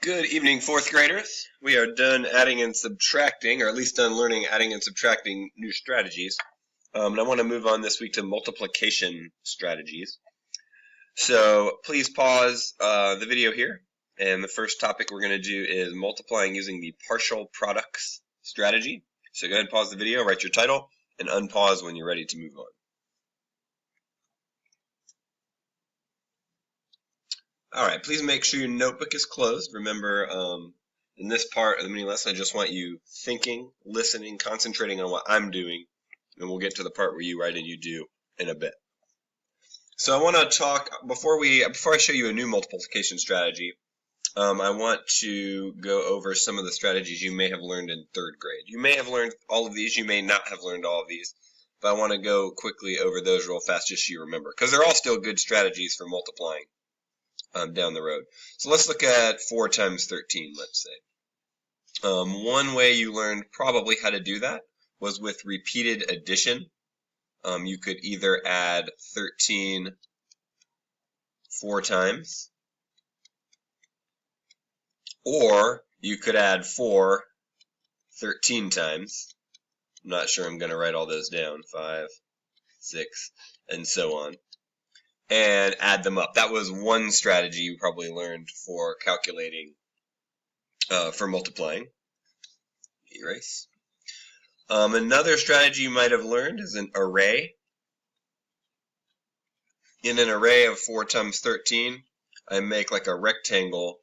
Good evening, fourth graders. We are done adding and subtracting, or at least done learning adding and subtracting new strategies. And I want to move on this week to multiplication strategies. So please pause the video here. And the first topic we're going to do is multiplying using the partial products strategy. So go ahead and pause the video, write your title, and unpause when you're ready to move on. All right, please make sure your notebook is closed. Remember, in this part of the mini lesson, I just want you thinking, listening, concentrating on what I'm doing, and we'll get to the part where you write and you do in a bit. So I want to talk, before I show you a new multiplication strategy, I want to go over some of the strategies you may have learned in third grade. You may have learned all of these, you may not have learned all of these, but I want to go quickly over those real fast just so you remember, because they're all still good strategies for multiplying down the road. So let's look at 4 times 13, let's say. One way you learned probably how to do that was with repeated addition. You could either add 13 4 times, or you could add 4 13 times. I'm not sure I'm going to write all those down. 5, 6, and so on. And add them up. That was one strategy you probably learned for calculating, for multiplying. Erase. Another strategy you might have learned is an array. In an array of 4 times 13, I make like a rectangle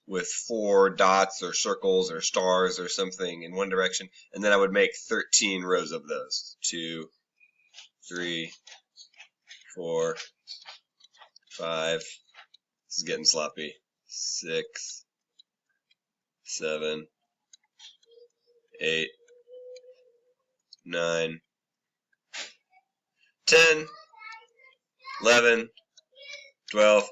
with 4 dots or circles or stars or something in one direction, and then I would make 13 rows of those. 2, 3, 4, 5, this is getting sloppy, 6, 7, 8, 9, 10, 11, 12,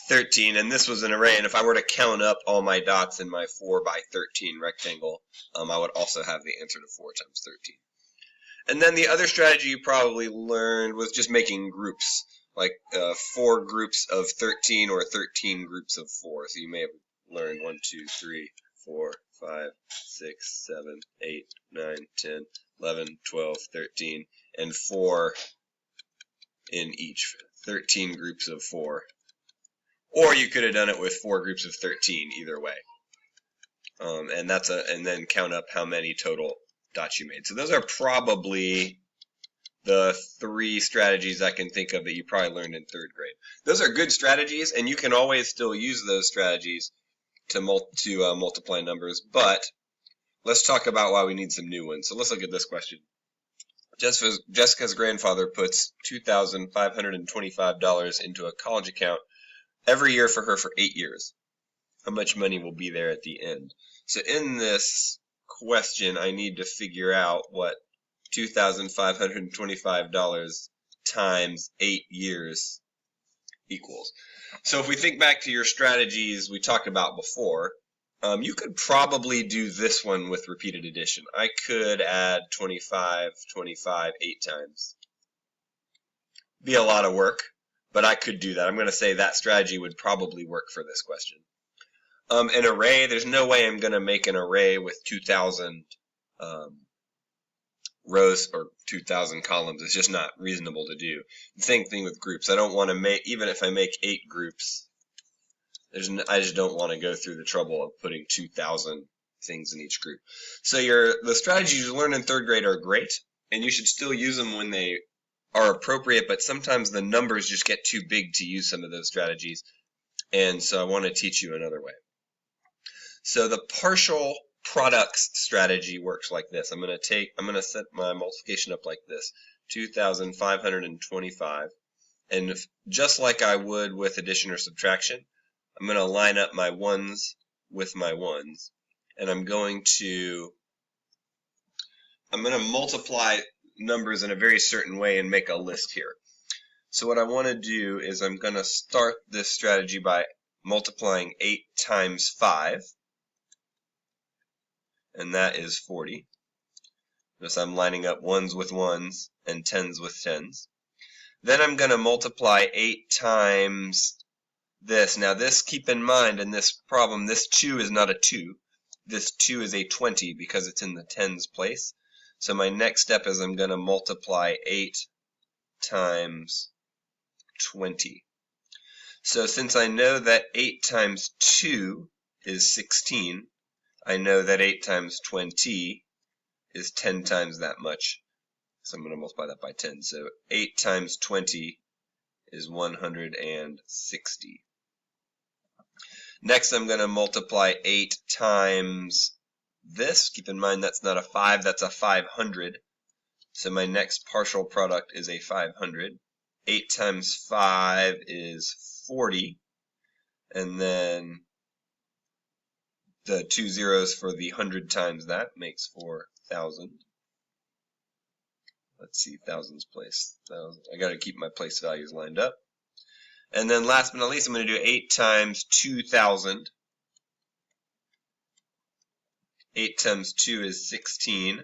13, and this was an array, and if I were to count up all my dots in my 4 by 13 rectangle, I would also have the answer to 4 times 13. And then the other strategy you probably learned was just making groups, like 4 groups of 13 or 13 groups of 4. So you may have learned 1, 2, 3, 4, 5, 6, 7, 8, 9, 10, 11, 12, 13, and 4 in each, 13 groups of 4. Or you could have done it with 4 groups of 13, either way. And then count up how many total dots you made. So those are probably the 3 strategies I can think of that you probably learned in third grade. Those are good strategies, and you can always still use those strategies to multiply numbers, but let's talk about why we need some new ones. So let's look at this question. Jessica's grandfather puts $2,525 into a college account every year for her for 8 years. How much money will be there at the end? So in this question, I need to figure out what $2,525 times 8 years equals. So if we think back to your strategies we talked about before, you could probably do this one with repeated addition. I could add 25, 25, 8 times. Be a lot of work, but I could do that. I'm going to say that strategy would probably work for this question. An array, there's no way I'm going to make an array with 2,000 rows or 2,000 columns. It's just not reasonable to do. The same thing with groups. I don't want to make, even if I make 8 groups, I just don't want to go through the trouble of putting 2,000 things in each group. So the strategies you learn in third grade are great, and you should still use them when they are appropriate, but sometimes the numbers just get too big to use some of those strategies, and so I want to teach you another way. So the partial products strategy works like this. I'm going to set my multiplication up like this, 2,525, and just like I would with addition or subtraction, I'm going to line up my ones with my ones, and I'm going to multiply numbers in a very certain way and make a list here. So what I want to do is I'm going to start this strategy by multiplying 8 times 5, and that is 40. Notice I'm lining up ones with ones and tens with tens. Then I'm going to multiply 8 times this. Now this, keep in mind, in this problem, this 2 is not a 2. This 2 is a 20 because it's in the tens place. So my next step is I'm going to multiply 8 times 20. So since I know that 8 times 2 is 16, I know that 8 times 20 is 10 times that much. So I'm going to multiply that by 10. So 8 times 20 is 160. Next, I'm going to multiply 8 times this. Keep in mind that's not a 5, that's a 500. So my next partial product is a 500. 8 times 5 is 40. And then the 2 zeros for the 100 times that makes 4,000. Let's see, thousands place. I got to keep my place values lined up. And then last but not least, I'm going to do 8 times 2,000. 8 times 2 is 16.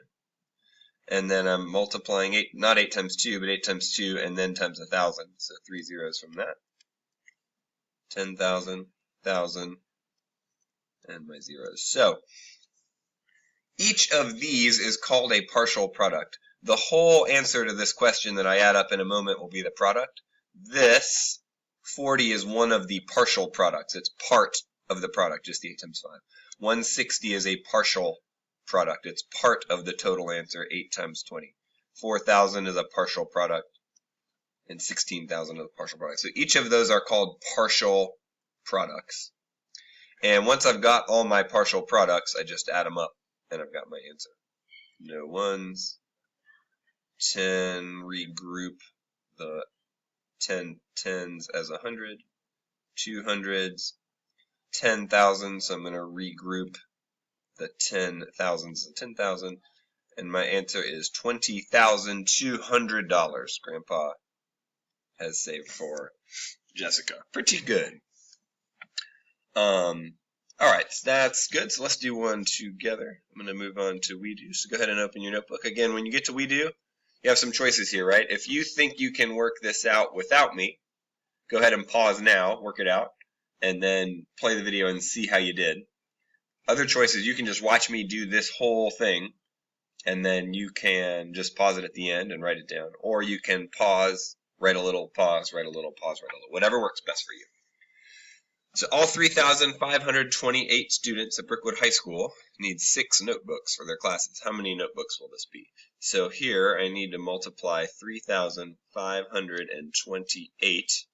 And then I'm multiplying 8, not 8 times 2, but 8 times 2, and then times 1,000. So 3 zeros from that. 10,000, 1,000, and my zeros. So each of these is called a partial product. The whole answer to this question that I add up in a moment will be the product. This 40 is one of the partial products. It's part of the product, just the 8 times 5. 160 is a partial product. It's part of the total answer, 8 times 20. 4,000 is a partial product, and 16,000 is a partial product. So each of those are called partial products. And once I've got all my partial products, I just add them up, and I've got my answer. No ones. 10, regroup the 10 tens as 100. 200s. 10,000, so I'm going to regroup the 10,000s to 10,000. And my answer is $20,200 Grandpa has saved for Jessica. Pretty good. Alright, so that's good. So let's do one together. I'm going to move on to WeDo. So go ahead and open your notebook. Again, when you get to WeDo, you have some choices here, right? If you think you can work this out without me, go ahead and pause now, work it out, and then play the video and see how you did. Other choices, you can just watch me do this whole thing, and then you can just pause it at the end and write it down. Or you can pause, write a little, pause, write a little, pause, write a little. Whatever works best for you. So all 3,528 students at Brookwood High School need 6 notebooks for their classes. How many notebooks will this be? So here I need to multiply 3,528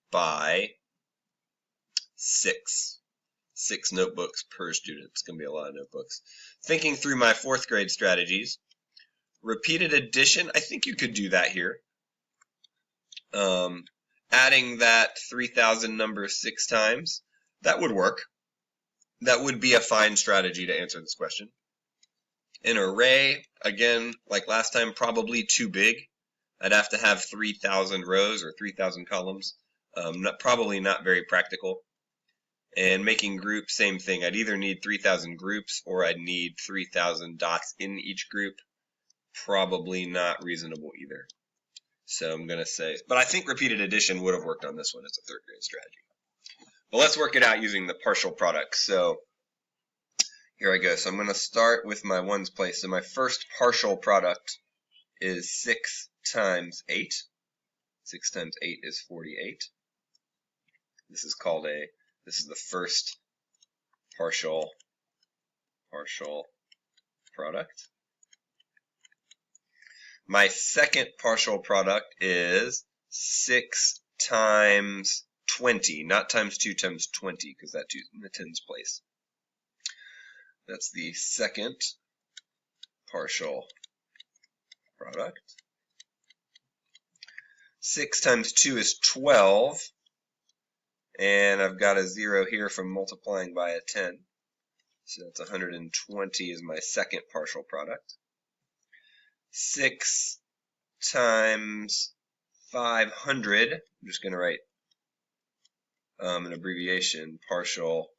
by 6. 6 notebooks per student. It's going to be a lot of notebooks. Thinking through my 4th grade strategies, repeated addition, I think you could do that here. Adding that 3,000 number 6 times, that would work. That would be a fine strategy to answer this question. An array, again, like last time, probably too big. I'd have to have 3,000 rows or 3,000 columns. Probably not very practical. And making groups, same thing. I'd either need 3,000 groups or I'd need 3,000 dots in each group. Probably not reasonable either. So I'm going to say, but I think repeated addition would have worked on this one as a 3rd grade strategy. But let's work it out using the partial product. So here I go. So I'm going to start with my ones place. So my first partial product is 6 times 8. 6 times 8 is 48. This is the first partial product. My second partial product is 6 times 20, not times 2 times 20, because that 2 is in the tens place. That's the second partial product. 6 times 2 is 12, and I've got a 0 here from multiplying by a 10. So that's 120 is my second partial product. 6 times 500, I'm just going to write an abbreviation, partial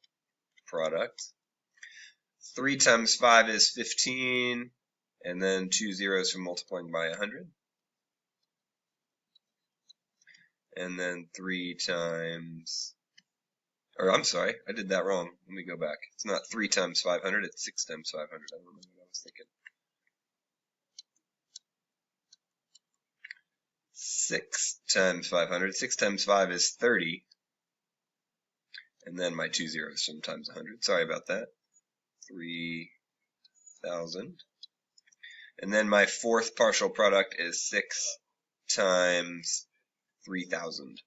product. 3 times 5 is 15, and then 2 zeros from multiplying by 100. and then 3 times, or I'm sorry, I did that wrong. Let me go back. It's not 3 times 500, it's 6 times 500. I don't know what I was thinking. 6 times 500. 6 times 5 is 30. And then my 2 zeros from times 100. Sorry about that. 3,000. And then my fourth partial product is 6 times 3,000.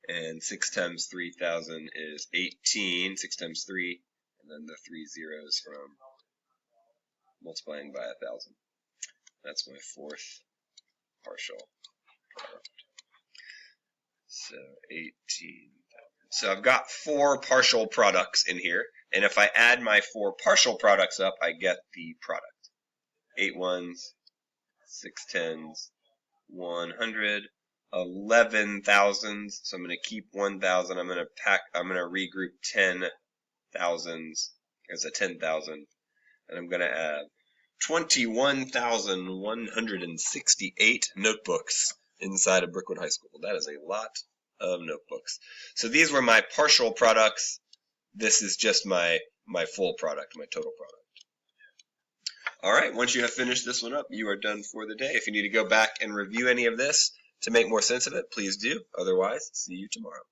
And 6 times 3,000 is 18. 6 times 3. And then the 3 zeros from multiplying by 1,000. That's my fourth partial product. So 18,000. So I've got 4 partial products in here. And if I add my 4 partial products up, I get the product. 8 ones, 6 tens, 100, 11 thousands. So I'm going to keep 1,000. I'm going to regroup 10 thousands as a 10,000. And I'm going to add 21,168 notebooks inside of Brookwood High School. That is a lot of notebooks. So these were my partial products. This is just my full product, my total product. All right, once you have finished this one up, you are done for the day. If you need to go back and review any of this to make more sense of it, please do. Otherwise, see you tomorrow.